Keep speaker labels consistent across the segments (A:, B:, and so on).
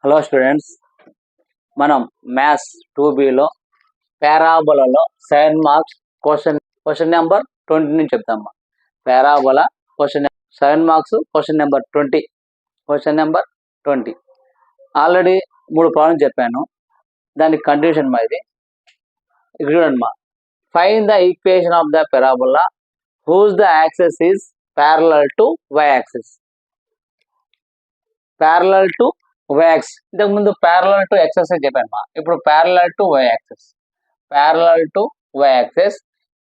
A: Hello students, మనం maths 2Bలో పారాబోలాలో 7 మార్క్స్ క్వశ్చన్ నెంబర్ 20 నుంచి చెప్తామా. Parabola question 7 marks question number 20 already 3 problems చెప్పాను. దానికి కంటిన్యూషన్ మా ఇది. ఇక్కడ చూడండి మా, find the equation of the parabola whose the axis is parallel to y axis. Parallel to y axis, ఇంతకు ముందు ప్యారలల్ టు x యాక్సిస్ చెప్పాను మా. ఇప్పుడు parallel to y axis. Parallel to y axis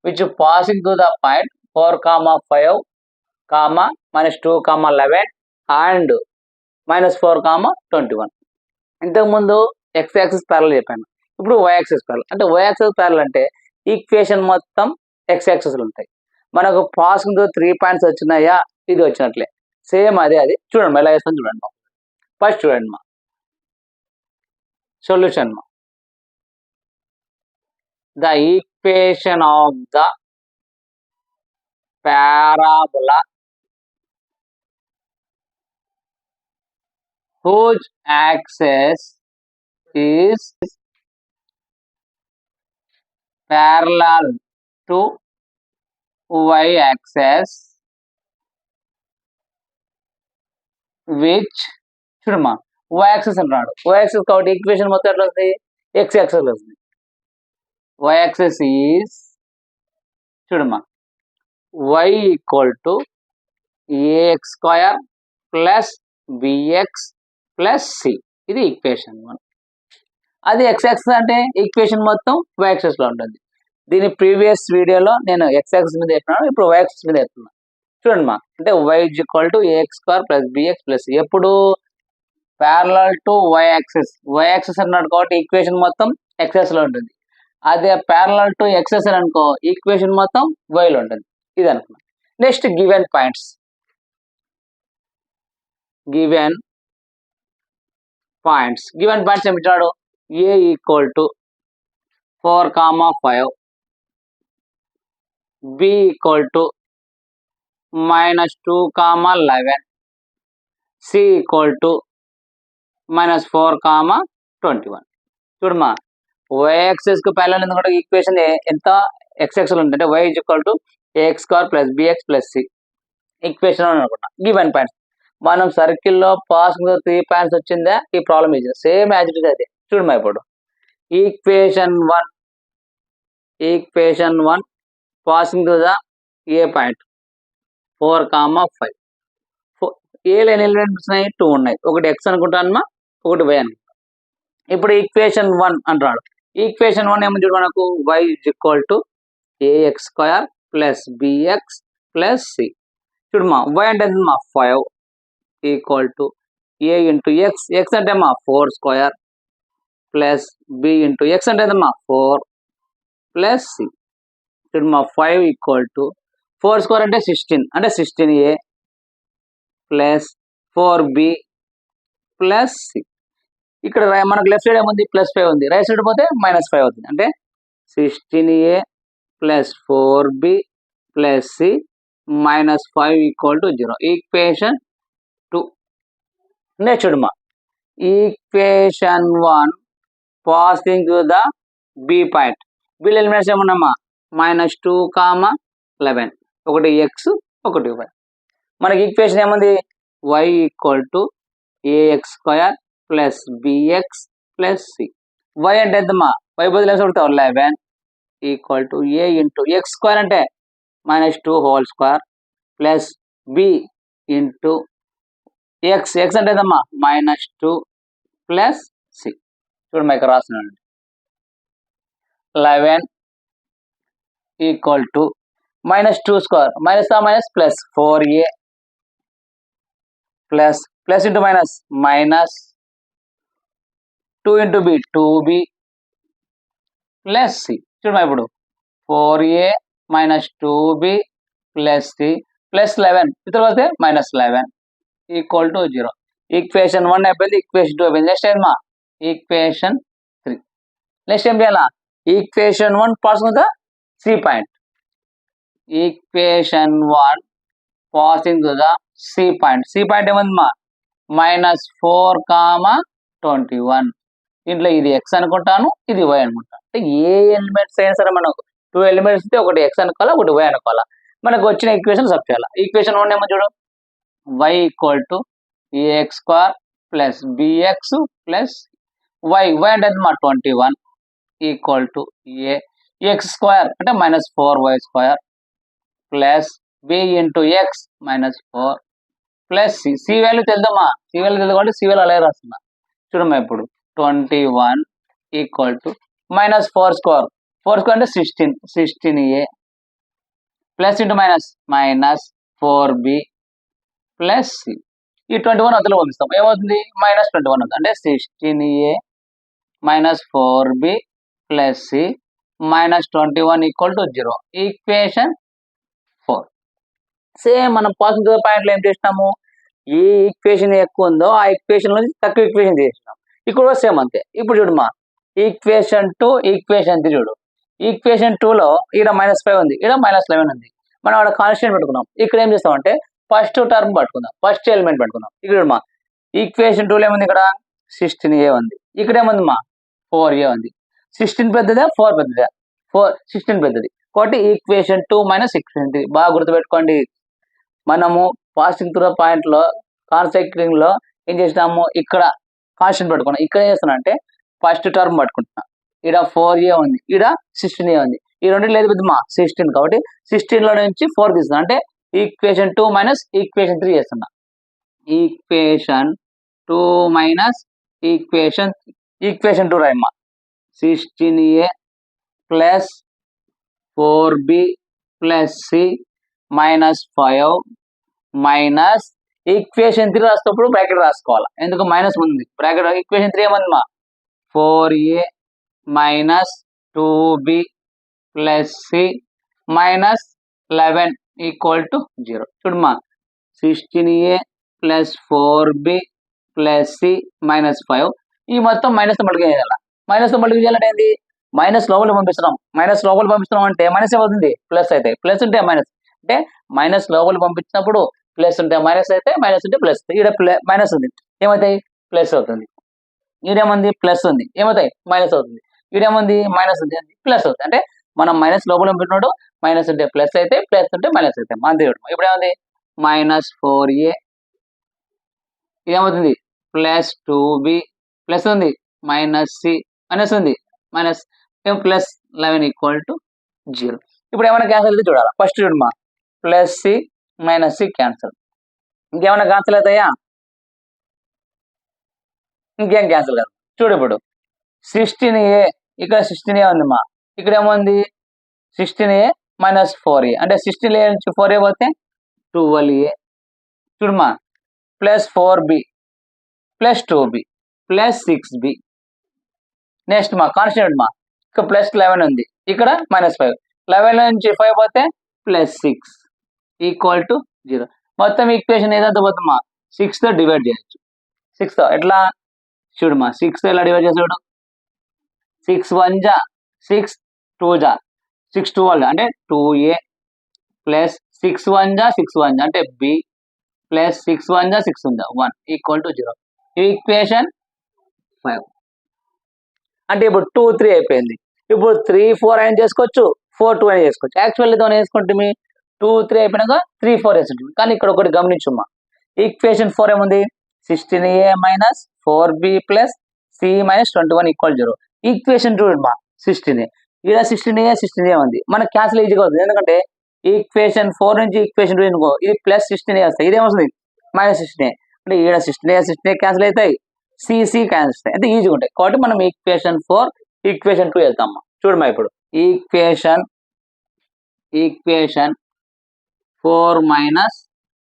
A: which passing to the point 4, 5, -2, 11 and -4, 21. ఇంతకు ముందు x axis parallel చెప్పాను. ఇప్పుడు y axis parallel. అంటే y యాక్సిస్ ప్యారలల్ అంటే ఈక్వేషన్ మొత్తం x యాక్సిస్ ఉంటాయి. మనకు పాసింగ్ టు 3 పాయింట్స్ వచ్చినాయా, ఇది వచ్చినట్లే సేమ్ అది చూడండి ఎలా చేస్తాను చూడండి. ఫస్ట్ చూడండి మా సొల్యూషన్ మా. The equation of the parabola whose axis is parallel to y axis which చూడమ్మా y axis అంటున్నాడు. y axis కాబట్టి ఈక్వేషన్ మొత్తం ఎట్లా వస్తుంది, x axis లో వస్తుంది. y axis is చూడమ్మా y equal to ax square plus bx plus c. ఇది ఈక్వేషన్ 1. అది x axis అంటే ఈక్వేషన్ మొత్తం y axis లో ఉంటుంది. దీని ప్రీవియస్ వీడియోలో నేను x axis మీద చెప్పినాను, ఇప్పుడు y axis మీద చెప్తున్నాను. చూడండి మా, అంటే y is equal to ax square plus bx plus c. ఎప్పుడు parallel to y axis. y axis అన్నాడు కాబట్టి ఈక్వేషన్ మొత్తం x axis లో ఉంటుంది. అదే parallel to x axis అనుకో ఈక్వేషన్ మొత్తం y లో ఉంటుంది. ఇది అనుకున్నాం. Next given points. Given points ఏమిటాడు, a equal to 4, 5, b equal to -2, 11, c equal to -4, 21. చూడమ్మా y యాక్సిస్ కు ప్యారలల్ ఎందుకంటే ఈక్వేషన్ ఎంత x యాక్సిస్ ఉంటుంది అంటే y is equal to ax square plus bx plus c. Equation అనుకుంటా. Given points మనం సర్కిల్లో పాసింగ్ 3 పాయింట్స్ వచ్చిందా, ఈ ప్రాబ్లం ఇది సేమ్ యాజ్ ఇట్ ఇస్ అదే. చూడమ్మా ఇప్పుడు equation 1 passing to the A point 4, 5. A line elements ఉన్నాయి, 2 ఉన్నాయి. ఒకటి x అనుకుంటానమ్మా, ఒకటి y అనుకుంటా. ఇప్పుడు ఈక్వేషన్ 1 అంటున్నాడు. ఈక్వేషన్ 1 ఏమో చూడు మనకు y is equal to ax square plus bx plus c. చూడమ్మా y అంటే మా 5 equal to a into x అంటే మా 4 square plus b into x అంటే మా 4 ప్లస్ c. చూడమ్మా 5 ఈక్వల్ టు 4 స్క్వేర్ అంటే 16 అంటే 16a plus 4b plus c. ఇక్కడ మనకు లెఫ్ట్ సైడ్ ఏముంది, +5 ఉంది. రైట్ సైడ్ పోతే -5 అవుతుంది. అంటే 16a plus 4b plus c -5 equal to 0. Equation 2. Next చూడమ్మా equation 1 passing to the b point. b elements ఏమన్నామా -2, 11. ఒకటి x ఒకటి y. మనకి ఈక్వేషన్ ఏముంది, y equal to ax square plus bx plus c. y అంటే ఎంతమ్మా, y బదులు ఏం చెప్తావు 11 equal to a into x square అంటే -2 whole square plus b into x అంటే ఎంతమ్మా -2 ప్లస్ c. చూడండి ఇక్కడ రాస్తున్నాను 11 equal to -2 square minus plus 4a plus into minus 2 into b 2b plus c. చూడమ్మా ఇప్పుడు 4a - 2b plus c plus 11 ఇతర వస్తే -11 ఈక్వల్ టు 0. ఈక్వేషన్ 1 అయిపోయింది, ఈక్వేషన్ 2 అయిపోయింది. నెక్స్ట్ ఏమా ఈక్వేషన్ 3. నెక్స్ట్ ఏం చేయాలా, equation 1 passing the c point. Equation 1 passing to the c point. c point ఏముందమ్మా -4, 21. ఇంట్లో ఇది x అనుకుంటాను, ఇది y అనుకుంటాను. అంటే ఏ ఎలిమెంట్స్ అయినా సరే మనకు 2 ఎలిమెంట్స్ ఇస్తే ఒకటి x అనుకోవాలా, ఒకటి y అనుకోవాలా. మనకు వచ్చిన ఈక్వేషన్ సబ్ చేయాలి. ఈక్వేషన్ 1 ఏమో చూడు, y = ax square plus bx plus y అంటే మా 21 = a x స్క్వేర్ అంటే -4y square plus b into x -4 plus c value తెలుదమ్మా, c వాల్యూ తెలుదు కాబట్టి c వాల్యూ అలాగే రాస్తున్నా. చూడమ్మా ఇప్పుడు 21 = -4 స్క్వేర్, 4 స్క్వేర్ అంటే 16a plus into minus 4b plus c. ఈ 21 అందులో పంపిస్తాం, ఏమవుతుంది -21 అవుతుంది. అంటే 16a -4b plus c -21 = 0. Equation 4. Same మనం పాసింగ్ టు ద పాయింట్లో ఏం చేసినాము, ఏ ఈక్వేషన్ ఎక్కువ ఉందో ఆ ఈక్వేషన్ నుంచి తక్కువ ఈక్వేషన్ చేసినాం. ఇక్కడ కూడా సేమ్ అంతే. ఇప్పుడు చూడమ్మా, ఈక్వేషన్ 2 ఈక్వేషన్ 3 చూడు. ఈక్వేషన్ 2లో ఇక్కడ -5 ఉంది, ఇక్కడ -11 ఉంది. మనం అక్కడ కాన్స్టెంట్ పెట్టుకున్నాం. ఇక్కడ ఏం చేస్తామంటే ఫస్ట్ టర్మ్ పట్టుకుందాం, ఫస్ట్ ఎలిమెంట్ పెట్టుకుందాం. ఇక్కడ చూడమ్మా, ఈక్వేషన్ 2లో ఏముంది, ఇక్కడ 16a ఉంది, ఇక్కడ ఏముంది మా 4a ఉంది. 16 పెద్దదా 4 పెద్దదా? 16 పెద్దది. కాబట్టి ఈక్వేషన్ 2 - ఈక్వేషన్ 3 బాగా గుర్తుపెట్టుకోండి. మనము పాసింగ్ త్రూ ద పాయింట్లో కాన్సెక్టింగ్ లో ఏం చేసినాము, ఇక్కడ కాన్స్టెంట్ పెట్టుకున్నాం. ఇక్కడ ఏం చేస్తున్నా అంటే ఫస్ట్ టర్మ్ పట్టుకుంటున్నా. ఇక్కడ 4a ఉంది, ఇక్కడ 16a ఉంది. ఈ రెండు లేదు పెద్దమా 16, కాబట్టి 16లో నుంచి 4 తీస్తున్నా. అంటే ఈక్వేషన్ 2 - ఈక్వేషన్ 3 చేస్తున్నా. Equation 2 - equation 2 రాయమ్మా. 16a plus 4b plus c -5 minus equation 3 రాసేటప్పుడు బ్రాకెట్ రాసుకోవాలి, ఎందుకు మైనస్ ఉంది బ్రాకెట్. ఈక్వేషన్ 3 ఏమంది మా 4a minus 2b plus c -11 = 0. చూడమ్మా, 16a plus 4b plus c -5. ఈ మొత్తం మైనస్ మల్టిప్లై చేయాలి. మైనస్ మల్టిప్లై చేయాలంటే ఏంది, మైనస్ లోపల పంపిస్తున్నాం. మైనస్ లోపల పంపిస్తున్నాం అంటే మైనస్ ఏమవుతుంది, ప్లస్ అవుతాయి. ప్లస్ ఉంటే మైనస్, అంటే మైనస్ లోపల పంపించినప్పుడు ప్లస్ ఉంటే మైనస్ అయితే, మైనస్ ఉంటే ప్లస్. ఇక్కడ మైనస్ ఉంది, ఏమవుతాయి ప్లస్ అవుతుంది. ఈడేముంది ప్లస్ ఉంది, ఏమవుతాయి మైనస్ అవుతుంది. ఈడేముంది మైనస్ ఉంది, ప్లస్ అవుతుంది. అంటే మనం మైనస్ లోపల పంపినప్పుడు మైనస్ ఉంటే ప్లస్ అయితే, ప్లస్ ఉంటే మైనస్ అయితే అంతే. ఇప్పుడు ఏముంది -4a, ఇదేమవుతుంది ప్లస్ 2b ప్లస్ ఉంది మైనస్ c మైనస్ ఉంది మైనస్ ప్లస్ 11 = 0. ఇప్పుడు ఏమైనా క్యాన్సిల్ అయితే చూడాలి. ఫస్ట్ చూడమ్మా, plus c minus c cancel. ఇంకేమైనా క్యాన్సిల్ అవుతాయా, ఇంకేం క్యాన్సిల్ కాదు. చూడు ఇప్పుడు 16a, ఇక్కడ 16a ఉందమ్మా, ఇక్కడ ఏముంది 16a -4a, అంటే 16a నుంచి 4a పోతే 12a. చూడమ్మా, plus 4b plus 2b plus 6b. Next మా కాన్స్టెంట్ మా, ఇక్కడ ప్లస్ 11 ఉంది, ఇక్కడ -5. 11 నుంచి 5 పోతే ప్లస్ 6 = 0. మొత్తం ఈక్వేషన్ ఏదంతా పోతుందమ్మా 6తో డివైడ్ చేయొచ్చు. 6తో ఎట్లా చూడమ్మా, 6తో ఎలా డివైడ్ చేసాడు, 6 1 జా 6, 2 జా 6 2 అంటే 2a ప్లస్ 6 1 జా 6 1 జా అంటే b ప్లస్ 6 1 జా 6 1 జా 1 = 0. ఈక్వేషన్ 5. అంటే ఇప్పుడు 2 3 అయిపోయింది. ఇప్పుడు 3 4 అయినా చేసుకోవచ్చు, 4 2 అయినా చేసుకోవచ్చు. యాక్చువల్లీ తో వేసుకుంటే 2 3 అయిపోయినాక 3 4 వేసుకుంటుంది. కానీ ఇక్కడ ఒకటి గమనించమ్మా, ఈక్వేషన్ 4 ఏముంది 16a - 4b plus c -21 = 0. Equation 2 మా 16a, ఇక్కడ 16a ఉంది. మనకు క్యాన్సిల్ ఈజీగా అవుతుంది, ఎందుకంటే ఈక్వేషన్ 4 నుంచి ఈక్వేషన్ 2 ఇది ప్లస్ 16a వస్తాయి, ఇదేమొస్తుంది -16a. అంటే ఇక్కడ 16a క్యాన్సిల్ అవుతాయి, c క్యాన్సిల్ అవుతాయి, అంటే ఈజీగా ఉంటాయి. కాబట్టి మనం ఈక్వేషన్ 4 ఈక్వేషన్ 2 వెళ్తామా. చూడమ్మా ఇప్పుడు ఈక్వేషన్ 4 -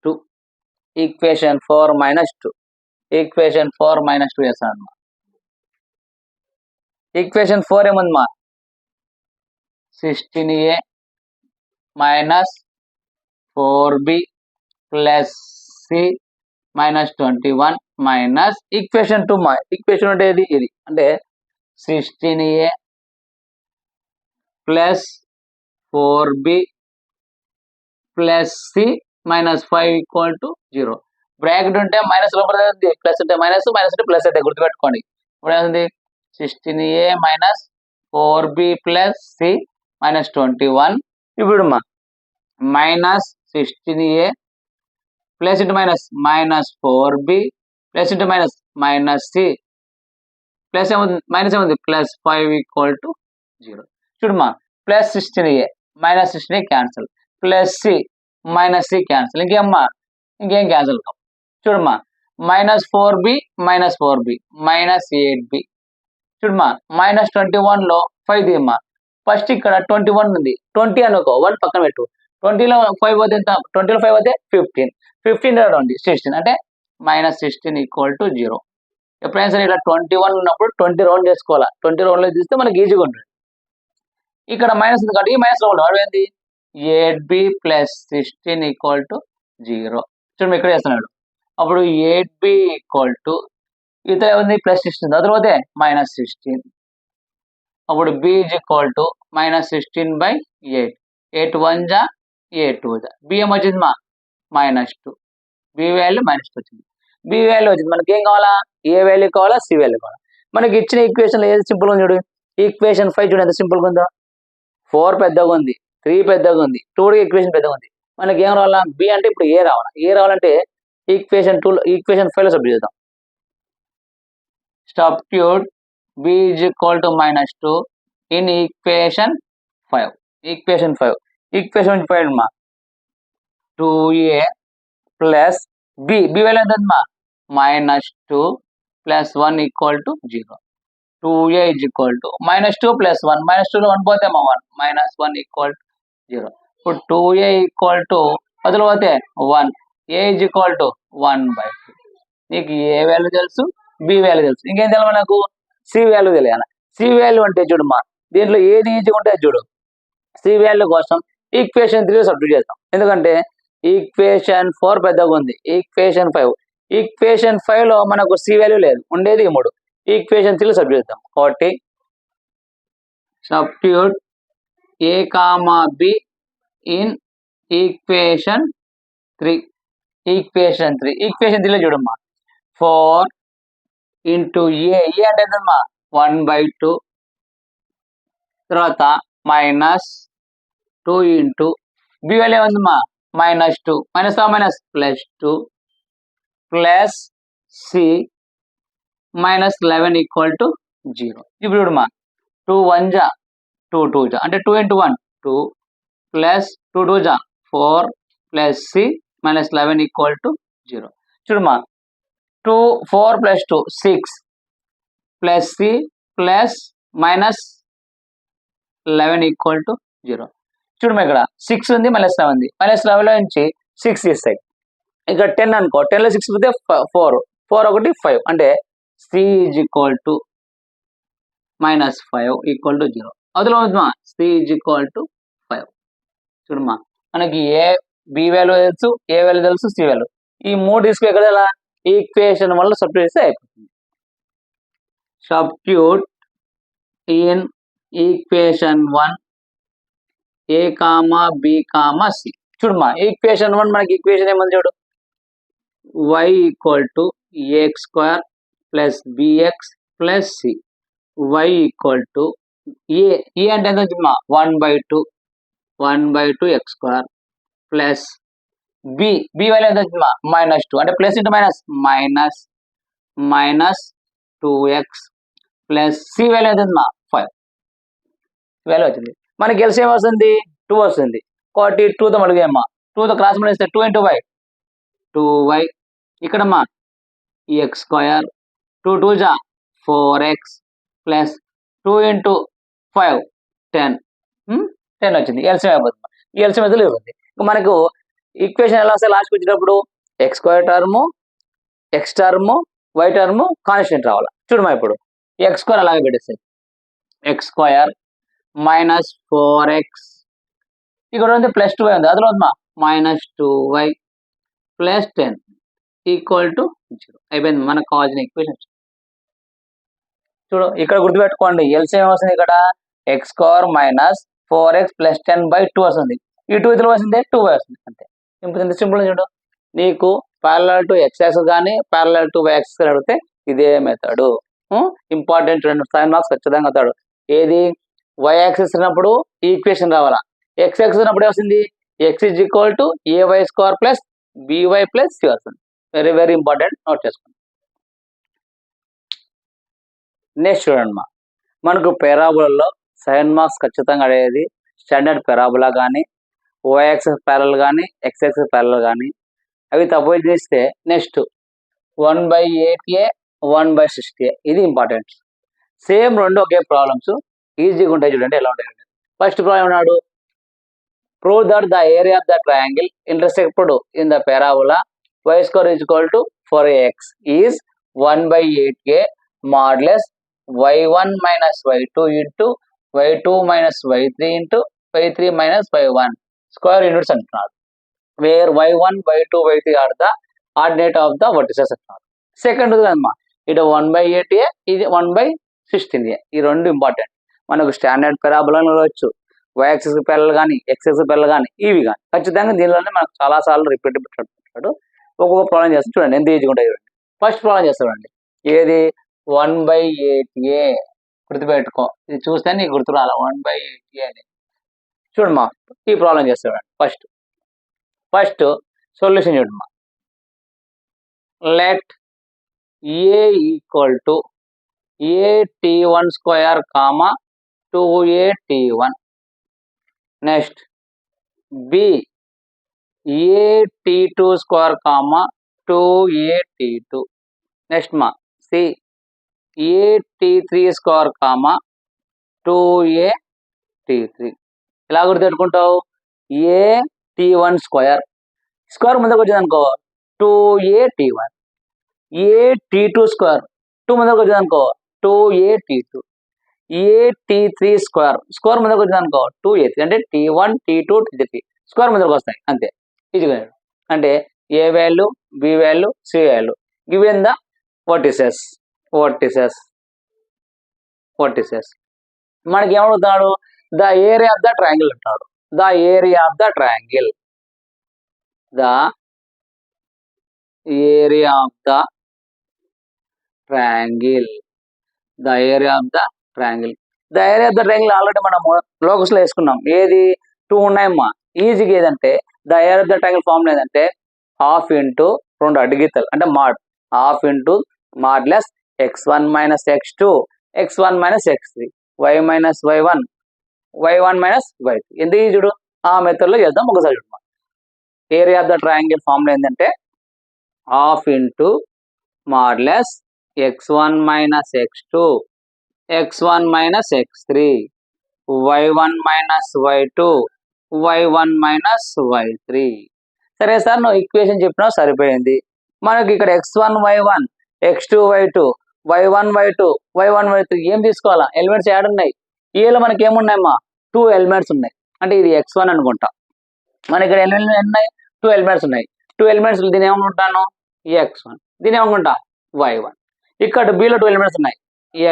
A: 2, ఈక్వేషన్ 4 - 2, ఈక్వేషన్ 4 - 2 చేస్తాను. ఈక్వేషన్ 4 ఏముందమ్మా 16a -4b plus c -21 minus equation 2 మా, ఈక్వేషన్ అంటే ఇది అంటే 16a plus 4b plus c -5 = 0. Bracket ఉంటే మైనస్ లోపల ప్లస్ ఉంటే మైనస్, మైనస్ ఉంటే ప్లస్ అయితే గుర్తుపెట్టుకోండి. ఇప్పుడు ఏముంది 16a minus 4b plus C minus 21. ఇప్పుడు minus 16a plus into minus minus 4b plus into minus minus c plus ఏముంది మైనస్ ఏముంది ప్లస్ 5 ఈక్వల్ టు 0. చూడమ్మా plus 16a minus 16a cancel, plus C minus c cancel, ఇంకేం cancel కావు. చూడమ్మా minus 4b minus 4b minus 8b. చూడమ్మా minus 21 లో 5 తీయమ్మా. First ఇక్కడ 21 ఉంది, 20 అనుకో, 1 పక్కన పెట్టు. 20లో 5 పోతే ఎంత, 20లో 5 పోతే 15, 15 20 16 అంటే మైనస్ 16 ఈక్వల్ టు 0. ఎప్పుడైనా సరే ఇలా 21 ఉన్నప్పుడు 20 రౌండ్ చేసుకోవాలా. 20 రౌండ్లో తీస్తే మనకి ఈజీగా ఉంటుంది. ఇక్కడ మైనస్ ఉంది కాబట్టి ఈ మైనస్ రౌండ్ అదేంటి 8b ప్లస్ 16 ఈక్వల్ టు 0. చూడండి ఇక్కడ చేస్తున్నాడు. అప్పుడు 8b ఈక్వల్ టు ఇతర ఏముంది ప్లస్ 16, ఆ తర్వాత మైనస్ 16. అప్పుడు b is equal to minus 16/8, 8 1 జా 8 2 జా. b ఏమొచ్చింది మైనస్ 2, b వాల్యూ మైనస్ 2 వచ్చింది. b వాల్యూ వచ్చింది. మనకి ఏం కావాలా, ఏ వాల్యూ కావాలా, సి వాల్యూ కావాలా. మనకి ఇచ్చిన ఈక్వేషన్ ఏది సింపుల్ ఉంది చూడు. ఈక్వేషన్ 5 చూడు ఎంత సింపుల్గా ఉందో. 4 పెద్దగా ఉంది, 3 పెద్దగా ఉంది, 2 ఈక్వేషన్ పెద్దగా ఉంది. మనకి ఏం రావాలా, బి అంటే ఇప్పుడు ఏ రావాలా. ఏ రావాలంటే ఈక్వేషన్ 2 ఈక్వేషన్ 5 లో సబ్స్టిట్యూట్ చేద్దాం. Substitute b is equal to minus 2 in equation 5. Equation 5 equation 5 2a plus b value ఎంత minus 2 plus 1 equal to 0. 2a is equal to minus 2 plus 1, minus 2లో 1 పోతే 1, మైనస్ 1 ఈక్వల్ టు 0. ఇప్పుడు 2a equal to అదిలో పోతే 1, a is equal to 1/2. నీకు ఏ value తెలుసు, B value తెలుసు, ఇంకేం తెలియాలి నాకు, సి వాల్యూ తెలియాలి. సి వాల్యూ అంటే చూడమ్మా, దీంట్లో ఏది ఈజీగా ఉంటే చూడు. సి వాల్యూ కోసం ఈక్వేషన్ 3 సబ్స్టిట్యూట్ చేస్తాం. ఎందుకంటే ఈక్వేషన్ 4 పెద్దగా ఉంది, ఈక్వేషన్ 5, ఈక్వేషన్ 5 లో మనకు సి వాల్యూ లేదు, ఉండేది 3. ఈక్వేషన్ 3 సబ్స్టిట్యూట్ చేద్దాం. కాబట్టి substitute A comma B in equation 3. Equation 3లో చూడమ్మా 4 ఇంటూ ఏ అంటే ఎంతమ్మా 1/2, తర్వాత మైనస్ 2 ఇంటూ బి వాల్యూ ఏముందమ్మా minus 2, minus minus plus 2 plus C minus 11 equal to 0. ఇప్పుడు చూడమ్మా 2 1 జా 2 2 జా అంటే 2 ఇంటూ 1 2 ప్లస్ 2 2 జా 4 plus C minus 11 equal to 0. చూడమ్మా 2 4 plus 2 6 plus c plus minus 11 equal to 0. చూడమ్మా ఇక్కడ 6 ఉంది, మైనస్ 7 ఉంది, మైనస్ 11 నుంచి 6 తీస్తాయి. ఇక్కడ 10 అనుకో, 10లో 6 పోతే 4, 4 1 5 అంటే C is equal to minus 5 equal to 0. అదిలో సి ఈజ్ ఈక్వల్ టు 5. చూడమ్మా మనకి ఏ బి వాల్యూ తెలుసు, ఏ వాల్యూ తెలుసు, సి వాల్యూ, ఈ 3 తీసుకు ఎక్కడ ఎలా ఈక్వేషన్ వల్ల సబ్స్టిట్యూట్ చేస్తే అయిపోతుంది. Substitute in equation 1 A comma B comma C. చూడమ్మా ఈక్వేషన్ 1 మనకి ఈక్వేషన్ ఏమని చూడు, y equal to A X square plus B X plus C. y equal to A అంటే ఎంత వచ్చిందమ్మా 1/2 X square plus B value ఎంత వచ్చిందమ్మా మైనస్ 2 అంటే plus into minus minus 2x plus C value ఎంత వచ్చిందమ్మా 5 వాల్యూ వచ్చింది. మనకి ఎల్సిఎం వస్తుంది 2 వస్తుంది. కాబట్టి 2తో మళ్ళీమ్మా 2తో క్రాస్ మళ్ళీ 2 ఇంటూ y 2y ఇక్కడమ్మా ఎక్స్ స్క్వేర్ 2 2 జా 4x ప్లస్ 2 ఇంటూ 5 10 వచ్చింది. ఎల్సిఎం అయిపోతుంది. ఈ ఎల్సిఎం అయితే ఇవ్వండి. మనకు ఈక్వేషన్ ఎలా వస్తే లాస్ట్కి వచ్చేటప్పుడు x square term, x term, y term constant రావాలి. చూడమ్మా ఇప్పుడు ఎక్స్ స్క్వేర్ అలాగే పెట్టేస్తాయి, ఎక్స్ స్క్వేర్ మైనస్ 4x ఇక్కడ ఉంది ప్లస్ 2y ఉంది, అదిలో ఉందమ్మా minus 2y plus 10 equal to 0 అయిపోయింది. మనకు కావాల్సిన ఈక్వేషన్. చూడు ఇక్కడ గుర్తుపెట్టుకోండి, ఎల్సిఎం వస్తుంది ఇక్కడ X square minus 4x plus 10/2 వస్తుంది. ఈ 2 ఇదిలో వస్తుంది 2y వస్తుంది, అంతే సింపుల్. చూడు నీకు ప్యారలల్ టు ఎక్స్ యాక్సిస్ కానీ ప్యారలల్ టు వై యాక్సిస్ అడిగితే ఇదే మెథడ్. ఇంపార్టెంట్ 2 7 మార్క్స్ ఖచ్చితంగా అవుతాడు. ఏది వై యాక్సిస్ ఉన్నప్పుడు ఈక్వేషన్ రావాలా, ఎక్స్ యాక్సిస్ ఉన్నప్పుడు ఏమొస్తుంది X is equal to A Y square plus B Y plus C వస్తుంది. వెరీ వెరీ ఇంపార్టెంట్, నోట్ చేసుకోండి. నెక్స్ట్ చూడండి మనకు పెరాబులలో 7 మార్క్స్ ఖచ్చితంగా అడిగేది స్టాండర్డ్ పెరాబులా కానీ వై యాక్సిస్ ప్యారల్ కానీ ఎక్స్ యాక్సిస్ ప్యారల్ కానీ అవి తప్పు చేస్తే నెక్స్ట్ 1/8a 1/60a ఇది ఇంపార్టెంట్. సేమ్ రెండు ఒకే ప్రాబ్లమ్స్ ఈజీగా ఉంటాయి. చూడండి ఎలా ఉంటాయి. ఫస్ట్ ప్రాబ్లం ఉన్నాడు prove that the area of the triangle intersected in the parabola y square is equal to 4ax is 1/8a modulus y1 minus y2 into y2 minus y3 into y3 minus y1 square units అంటున్నాడు. where y1 y2 y3 are the ordinate of the vertices అంటున్నాడు. Second కదమ్మా ఇటు 1/8a ఇది 1/16a ఈ రెండు important. మనకు standard parabola రావచ్చు, why axis parallel కానీ ఎక్స్ యాక్సిస్ ప్యారలల్ కానీ ఇవి కానీ ఖచ్చితంగా దీనిలోనే మనకు చాలా సార్లు రిపీట్ పెట్టాడు. ఒక్కొక్క ప్రాబ్లం చేస్తాం చూడండి ఎంత ఈజీగా ఉంటాయి చూడండి. ఫస్ట్ ప్రాబ్లం చేస్తాడండి ఏది 1/8a గుర్తుపెట్టుకో, ఇది చూస్తే నీకు గుర్తు రాలా 1/8a అని చూడమ్మా. ఈ ప్రాబ్లం చేస్తాడండి. ఫస్ట్ సొల్యూషన్ చూడమ్మా. Let a equal to a(t1 square comma 2a(t1) next b a(t2 square comma 2a(t2) next c a(t3 square comma 2a(t3) ఎలా గుర్తుపెట్టుకుంటావు? a(t1 స్క్వేర్ ముందుకు వచ్చింది అనుకో 2a(t1), a(t2 స్క్వేర్ 2 ముందుకు వచ్చింది అనుకో 2a(t2), a(t3 స్క్వేర్ ముందుకు వచ్చింది అనుకో 2a3, అంటే t1 t2 t3 స్క్వేర్ ముందుకు వస్తాయి అంతే. ఈజీగా అంటే A value B value C value given the vertices మనకి ఏమడుగుతాడు? The area of the triangle అంటాడు. The area of the triangle already మనం లోకస్ లో వేసుకున్నాం. ఏది 2 ఉన్నాయమ్మా. ఈజీగా ఏదంటే the area of the triangle formula ఏదంటే హాఫ్ ఇంటూ 2 అడ్డగీతలు అంటే mod half into modulus x1 minus x2 x1 minus x3 y minus y1 y1 minus y3. ఎందుకు చూడు ఆ మెథడ్ లో చేద్దాం ఒకసారి చూడమ్మా. Area of the triangle formula ఏంటంటే half into modulus x1 minus x2 x1 minus x3 y1 minus y2 y1 minus y3. సరే sir నువ్వు ఈక్వేషన్ చెప్పినావు సరిపోయింది. మనకి ఇక్కడ x1 y1 x2 y2 y1 y2 y1 y3 ఏం తీసుకోవాలా? ఎలిమెంట్స్ యాడ్ ఉన్నాయి. ఏలో మనకి ఏమున్నాయమ్మా 2 ఎలిమెంట్స్ ఉన్నాయి. అంటే ఇది x1 అనుకుంటా. మన ఇక్కడ ఎలిమెంట్స్ ఉన్నాయి 2 ఎలిమెంట్స్ ఉన్నాయి. 2 ఎలిమెంట్స్ దీని ఏమనుకుంటాను x1, దీని ఏమనుకుంటా y1. ఇక్కడ బిలో 2 ఎలిమెంట్స్ ఉన్నాయి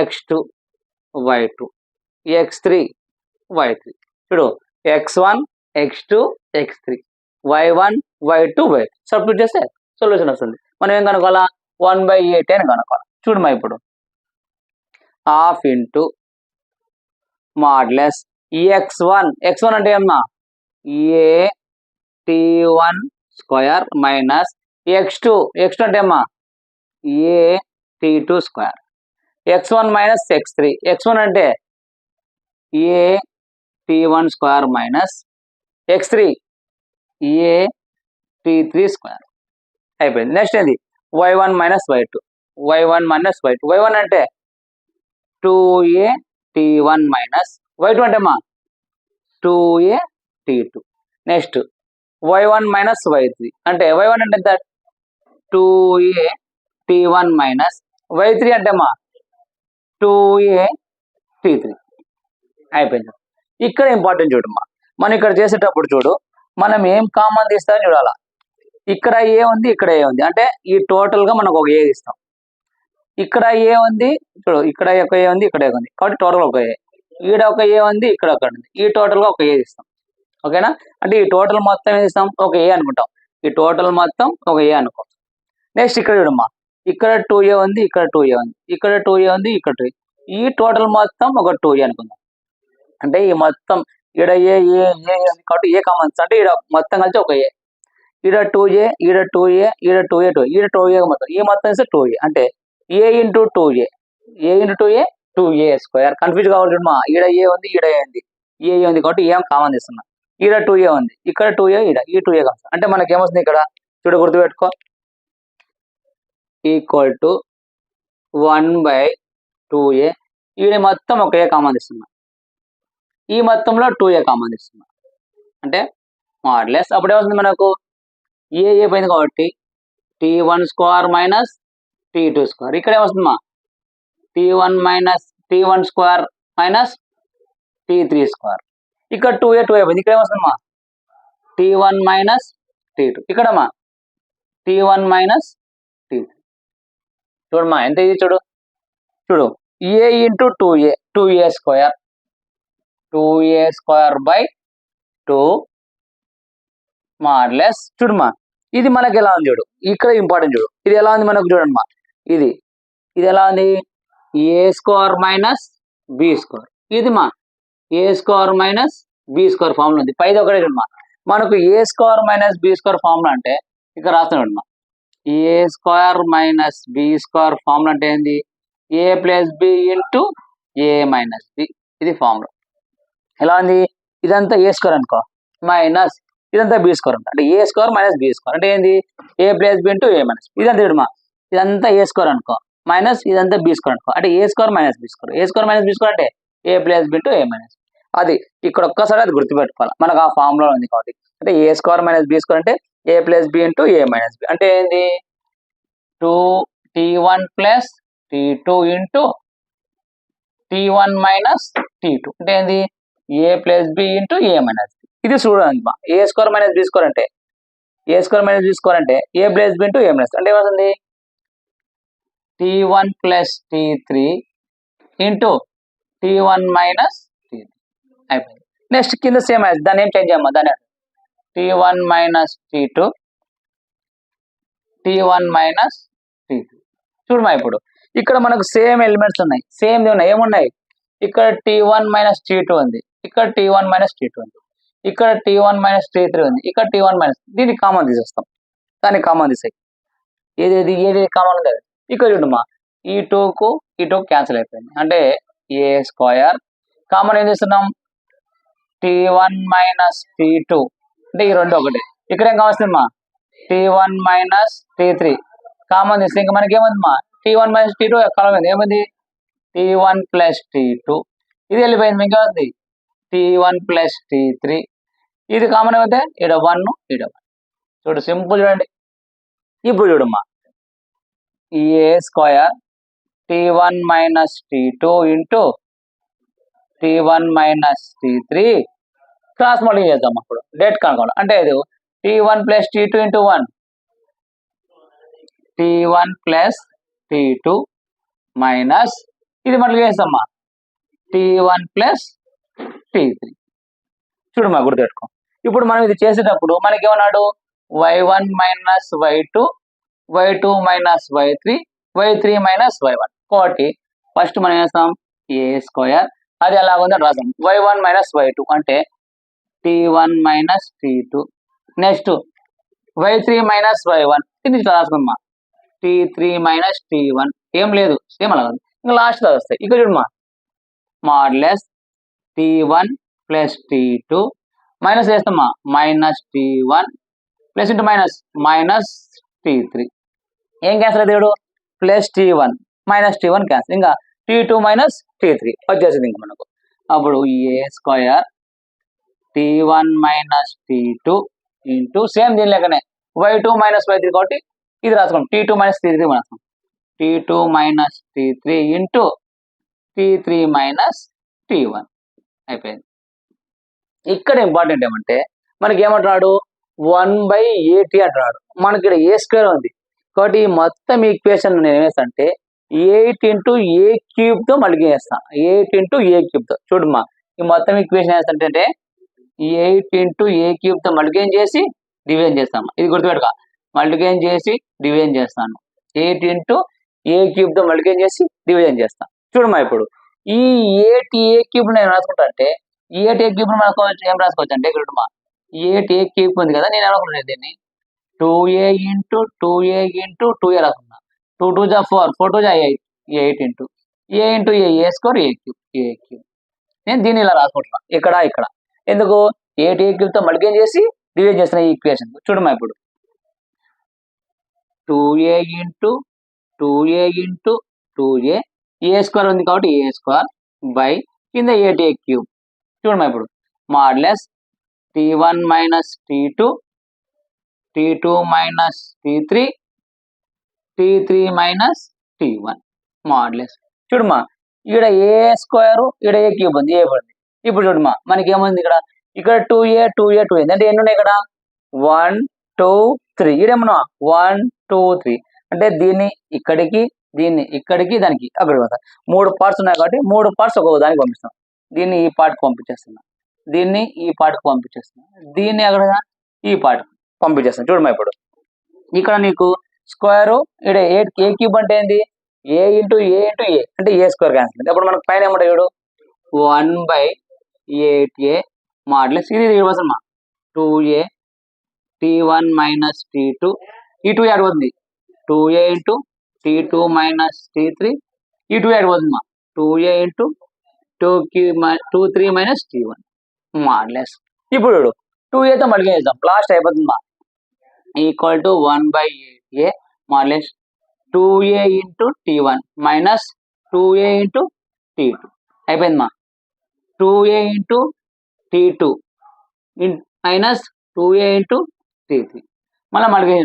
A: x2 y2 x3 y3. చూడు x1 x2 x3 y1 y2 y3 substitute చేస్తే సొల్యూషన్ వస్తుంది. మనం ఏం కనుక్కోవాలా 1/8 అని కనుక్కోవాలి. చూడమ్మా ఇప్పుడు హాఫ్ ఇంటూ మాడ్లెస్ x1 అంటే ఏమన్నా a(t1 స్క్వేర్ మైనస్ x2 అంటే ఏమన్నా a(t2 square) x1 minus x3 x1 అంటే a(t1 square minus x3 a(t3 square) అయిపోయింది. నెక్స్ట్ ఏంది y1 మైనస్ y2 y1 అంటే 2a(t1 మైనస్ y2 అంటే మా 2a(t2). Next y1 minus y3 అంటే y1 అంటే ఎంత 2a(t1 మైనస్ y3 అంటే మా 2a(t3). అయిపోయింది. ఇక్కడ ఇంపార్టెంట్ చూడమ్మా. మనం ఇక్కడ చేసేటప్పుడు చూడు మనం ఏం కామన్ తీస్తామని చూడాలా. ఇక్కడ ఏ ఉంది ఇక్కడ ఏ ఉంది అంటే ఈ టోటల్ గా మనకు ఒక ఏ ఇస్తాం. ఇక్కడ ఏ ఉంది చూడు ఇక్కడ ఒక ఏ ఉంది ఇక్కడ ఉంది కాబట్టి టోటల్ ఒక ఏ. ఈడ ఒక ఏ ఉంది ఇక్కడ ఒక ఉంది ఈ టోటల్ గా ఒక ఏ ఇస్తాం. ఓకేనా? అంటే ఈ టోటల్ మొత్తం ఏం ఇస్తాం ఒక ఏ అనుకుంటాం. ఈ టోటల్ మొత్తం ఒక ఏ అనుకో. నెక్స్ట్ ఇక్కడ చూడమ్మా, ఇక్కడ 2a ఉంది, ఇక్కడ 2a ఉంది, ఇక్కడ 2a ఉంది, ఇక్కడ 2a. ఈ టోటల్ మొత్తం ఒక 2a అనుకుందాం. అంటే ఈ మొత్తం ఈడ ఏ ఉంది కాబట్టి ఏ కామన్స్ అంటే ఈడ మొత్తం కలిసి ఒక ఏ. ఈడ 2a, ఈడ 2a, ఈడ 2a, 2a, ఈడ 2a మొత్తం, ఈ మొత్తం ఇస్తే 2a అంటే a into 2a, a into 2a 2a square. Confuse కావాలి చూడమ్మా, ఈడ ఏ ఉంది, ఈడ ఏ ఉంది, ఏ ఉంది కాబట్టి ఏం కామన్ తీస్తున్నా. ఈడ 2a ఉంది, ఇక్కడ 2a, ఈడ ఈ 2a కామన్. అంటే మనకి ఏమొస్తుంది ఇక్కడ చూడ, గుర్తుపెట్టుకో, ఈక్వల్ టు 1/2a. ఈడ మొత్తం ఒక ఏ కామన్ తీస్తున్నా, ఈ మొత్తంలో 2a కామన్ తీస్తున్నా. అంటే మాడ్లెస్ అప్పుడు ఏమవుతుంది మనకు, ఏ పోయింది కాబట్టి t1 square minus t2 square. ఇక్కడ ఏమొస్తుందమ్మా, t1 square minus t3 square. ఇక్కడ 2a పోయింది, ఇక్కడ ఏమొస్తుందమ్మా t1 minus t2. ఇక్కడమ్మా t1 minus t3. చూడమ్మా ఎంత ఇది చూడు, a into 2a square, 2a square by 2 మాడ్లెస్. చూడమ్మా ఇది మనకి ఎలా ఉంది చూడు, ఇక్కడ ఇంపార్టెంట్ చూడు, ఇది ఎలా ఉంది మనకు చూడమ్మా, ఇది ఎలా ఉంది, A square minus B square. ఇది మా A square minus B square formula ఉంది. పైది ఒకటే చూడమ్మా, మనకు A square minus B square formula అంటే ఇక్కడ రాస్తున్నాడమ్మా, A square minus B square formula అంటే ఏంది, A plus B into A minus B. ఇది ఫార్ములా. ఎలా ఉంది, ఇదంతా ఏ స్క్వేర్ అనుకో మైనస్ ఇదంతా బి స్క్వేర్ అంటే A square minus B square అంటే ఏంది, A plus B into A minus. ఇదంతా చూడమ్మా, ఇదంతా ఏ స్క్వేర్ అనుకో మైనస్ ఇదంతా బి స్క్వేర్ అనుకో అంటే A square minus B square. A square minus B square అంటే ఏ plus B into A minus. అది ఇక్కడ ఒక్కసారి అది గుర్తుపెట్టుకోవాలి, మనకు ఆ ఫార్ములా ఉంది కాబట్టి. అంటే A square minus B square అంటే ఏ plus B into A minus B. అంటే ఏంది, 2t1 plus t2 into t1 minus t2 అంటే ఏంది, A plus B into A minus B. ఇది చూడండి, ఏ స్క్వేర్ మైనస్ బి స్క్వేర్ అంటే A square minus B square అంటే ఏ plus B into A minus అంటే ఏమవుతుంది, t1 plus t3 into t1 minus t3 అయిపోయింది. Next కింద సేమ్ అయితే దాన్ని ఏం చేంజ్ చేయమ్మా, దాన్ని t1 minus t2, t1 minus t3. చూడమ్మా ఇప్పుడు ఇక్కడ మనకు సేమ్ ఎలిమెంట్స్ ఉన్నాయి, సేమ్ ఉన్నాయి, ఏమున్నాయి, ఇక్కడ t1 మైనస్ t2 ఉంది, ఇక్కడ t1 మైనస్ t2 ఉంది, ఇక్కడ t1 మైనస్ t3 ఉంది, ఇక్కడ t1 మైనస్. దీన్ని కామన్ తీసేస్తాం, దాన్ని కామన్ తీసేయి. ఏది కామన్ ఉంది అది. ఇక్కడ చూడమ్మా, ఈ 2కు ఈ 2 క్యాన్సిల్ అయిపోయింది అంటే ఏ స్క్వేర్. కామన్ ఏం చేస్తున్నాం, t1 మైనస్ t2 అంటే ఈ రెండు ఒకటి. ఇక్కడ ఏం కావస్తుందమ్మా, t1 మైనస్ t3 కామన్ తీస్తే ఇంకా మనకి ఏముందమ్మా, t1 మైనస్ t2 కలమైంది, ఏముంది t1 ప్లస్ t2. ఇది వెళ్ళిపోయింది, ఇంకా ఉంది t1 ప్లస్ t3. ఇది కామన్ అయితే ఇక్కడ 1 ఇక్కడ 1. చూడు సింపుల్ చూడండి. ఇప్పుడు చూడమ్మా, A square t1 minus t2 into t1 minus t3 cross multiply చేద్దాం. అప్పుడు డేట్ కనుక్కోవాలి అంటే ఇది t1 plus t2 into 1, t1 plus t2 minus ఇది మల్టిప్లై చేస్తామా t1 ప్లస్ t3. చూడమ్మా గుర్తుపెట్టుకో. ఇప్పుడు మనం ఇది చేసేటప్పుడు మనకి ఏమన్నాడు, y1 minus y2, y2 minus y3, y3 minus y1. కాబట్టి ఫస్ట్ మనం చేస్తాం ఏ స్క్వేర్, అది ఎలాగుందో రాసాం, y1 మైనస్ y2 అంటే t1 minus t2. Next y3 minus y1 ఇది ఇట్లా రాసుకున్నామా, t3 మైనస్ t1. ఏం లేదు, సేమ్ అలా ఇంకా లాస్ట్ వస్తాయి. ఇక్కడ చూడమ్మా, modulus t1 plus t2 minus చేస్తామా minus t1 plus into minus minus t3. ఏం క్యాన్సిల్ అయితే plus t1 minus t1 cancel, ఇంకా t2 మైనస్ t3 వచ్చేసింది ఇంకా మనకు. అప్పుడు A square t1 minus t2 into same దీని లెక్కనే y2 మైనస్ y3 కాబట్టి ఇది రాసుకోండి, t2 మైనస్ t3 రాసుకోండి, t2 minus t3 into t3 minus t1 అయిపోయింది. ఇక్కడ ఇంపార్టెంట్ ఏమంటే మనకి ఏమంటున్నాడు 1/80 అంటున్నాడు. మనకి ఇక్కడ ఏ స్క్వేర్ ఉంది కాబట్టి ఈ మొత్తం ఈక్వేషన్ నేను ఏమేస్తానంటే 8 ఇంటూ ఏ క్యూబ్తో మల్టిప్లై చేస్తాను, 8 ఇంటూ ఏ క్యూబ్తో. చూడమ్మా ఈ మొత్తం ఈక్వేషన్ వేస్తుంటే 8 ఇంటూ ఏ క్యూబ్తో మల్టిప్లై చేసి డివిజన్ చేస్తాము. ఇది గుర్తుపెట్టుకో, మల్టిప్లికేషన్ చేసి డివిజన్ చేస్తాను. 8 ఇంటూ ఏ క్యూబ్తో మల్టిప్లికేషన్ చేసి డివిజన్ చేస్తాను. చూడమ్మా ఇప్పుడు ఈ 8a క్యూబ్ నేను రాసుకుంటా అంటే 8a క్యూబ్ మనకు ఏం రాసుకోవచ్చు అంటే ఇక్కడ 8a క్యూబ్ ఉంది కదా, నేను అనుకుంటున్నాను దీన్ని 2a into 2a into 2a రాసుకున్నా. 2 2 జా 4, 4 2 జా 8, 8 into a square a cube. నేను దీన్ని ఇలా రాసుకుంటున్నా ఇక్కడ ఎందుకు 8a క్యూబ్తో మల్టిప్లికేషన్ చేసి డివైడ్ చేస్తున్నా ఈ ఈక్వేషన్. చూడమ్మా ఇప్పుడు 2a into 2a into 2a ఏ స్క్వేర్ ఉంది కాబట్టి ఏ స్క్వేర్ బై కింద 8a క్యూబ్. చూడమ్మా ఇప్పుడు మాడ్లెస్ t1 minus t2 t2 minus t3 t3 minus t1 మాడ్లెస్. చూడమ్మా ఇక్కడ ఏ స్క్వేర్ ఇక్కడ ఏ క్యూబ్ ఉంది, ఏ పడింది. ఇప్పుడు చూడమ్మా మనకి ఏముంది ఇక్కడ 2a 2a 2a అంటే ఎన్ని ఉన్నాయి ఇక్కడ 1 2 3. ఇదేమన్నా 1 2 3 అంటే దీన్ని ఇక్కడికి దానికి అక్కడ 3 పార్ట్స్ ఉన్నాయి కాబట్టి 3 పార్ట్స్ ఒక్కొక్క దానికి పంపిస్తాం. దీన్ని ఈ పార్ట్కి పంపించేస్తున్నాం, దీన్ని ఈ పార్ట్కి పంపించేస్తున్నాం, దీన్ని అక్కడ ఈ పార్ట్కి పంపించేస్తాం. చూడమ్మా ఇప్పుడు ఇక్కడ నీకు స్క్వేర్ ఇక్కడ ఏ క్యూబ్ అంటే ఏంది ఏ ఇంటూ ఏ అంటే ఏ స్క్వేర్ క్యాన్సిల్. అప్పుడు మనకు పైన ఏమంటాయి చూడు 1/8a మాడ్లెస్ ఇది ఇవ్వాల్సిన 2a t1 మైనస్ t2 ఈ 2 యాడ్ అవుతుంది 2a into t2 minus t3 ఈ 2 యాడ్ అవుతుంది 2a ఇంటూ 2 3 మైనస్ t1 మాడ్లెస్. ఇప్పుడు 2aతో మళ్ళీ చేద్దాం, లాస్ట్ అయిపోతుంది equal to 1/8a మాడ్లెస్ 2a into t1 minus 2a into t2 అయిపోయింది 2a into t2 minus 2a into t3 మళ్ళీ మళ్ళీ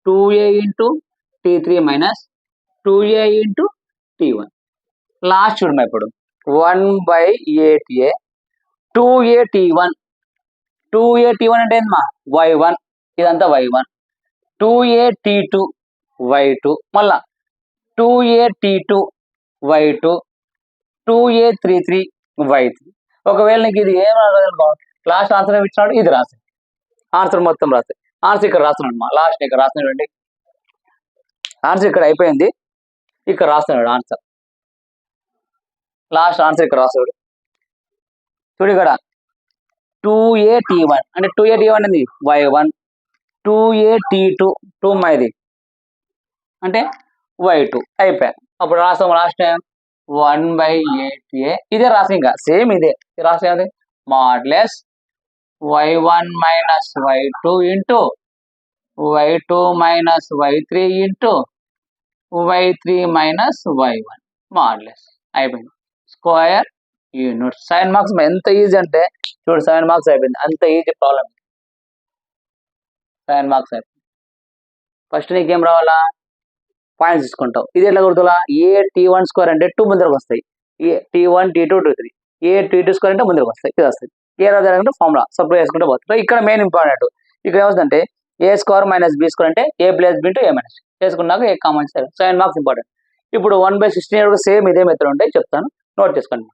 A: 2a into t3 minus 2a into t1 last చూడమ్మా ఇప్పుడు 1/8a 2a t1 అంటే ఏంటమ్మా y1 ఇదంతా y1 2a t2 y2 మళ్ళా 2a t2 y2 2a 33 y3. ఒకవేళ నీకు ఇది ఏం రాదు లాస్ట్ ఆన్సర్ ఏమి ఇచ్చినాడు ఇది రాసి ఆన్సర్ మొత్తం రాసి ఆన్సర్ ఇక్కడ రాస్తున్నాడు లాస్ట్ ఇక్కడ రాస్తున్నాడు ఆన్సర్ ఇక్కడ అయిపోయింది ఇక్కడ రాస్తున్నాడు ఆన్సర్ లాస్ట్ ఆన్సర్ ఇక్కడ రాస్తాడు. చూడు ఇక్కడ 2a t1 అంటే 2a t1 అనేది y1 2a t2 2 మైది అంటే y2 అయిపోయా. అప్పుడు రాస్తాం లాస్ట్ టైం 1/8a ఇదే రాసి ఇంకా సేమ్ ఇదే రాసేది మాడ్లెస్ y1 minus y2 into y2 minus y3 into y3 minus y1 మాడ్లెస్ అయిపోయింది. స్క్వేర్ యూనిట్ 7 మార్క్స్ ఎంత ఈజీ అంటే చూడు 7 మార్క్స్ అయిపోయింది, అంత ఈజీ ప్రాబ్లం 7 మార్క్స్ అయిపోయింది. ఫస్ట్ నీకేం రావాలా పాయింట్స్ తీసుకుంటావు. ఇది ఎట్లా గుర్తులా ఏ t1 స్క్వేర్ అంటే 2 ముందరకు వస్తాయి, ఏ t1 t2 t3 ఏ t2 స్క్వేర్ అంటే ముందరకు వస్తాయి ఇది వస్తాయి. ఏ రాజాలంటే ఫార్ములా సపరేట్ చేసుకుంటే పోతుంది. ఇక్కడ మెయిన్ ఇంపార్టెంట్ ఇక్కడ ఏమవుతుందంటే ఏ స్క్వేర్ మైనస్ బి స్క్వేర్ అంటే ఏ plus B into A minus చేసుకున్నాక ఏ కామన్ 7 మార్క్స్ ఇంపార్టెంట్. ఇప్పుడు 1/16 సేమ్ ఇదే మెథడ్ ఉంటాయి చెప్తాను, నోట్ చేసుకోండి.